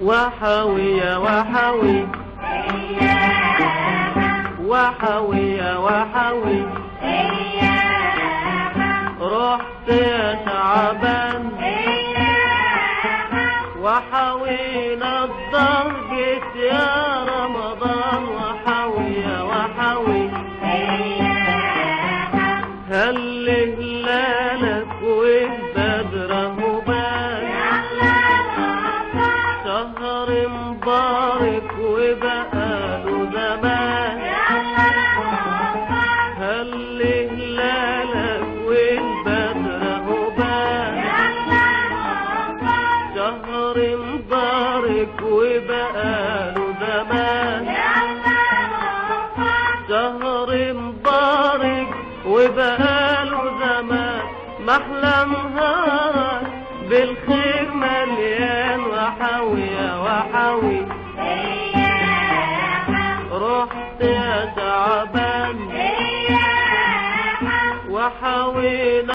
وحوي يا وحوي وحوي يا وحوي رحت يا شعبان وحوينا الدار جيت يا رمضان وحوي يا وحوي هل هلالك وبدره بان شهر مبارك وبقاله زمان هل هلالك وبدره بان شهر مبارك وبقاله زمان شهر مبارك وبقاله زمان محلى نهارك بالخير مليان وحوي يا وحوي رحت يا شعبان وحوينا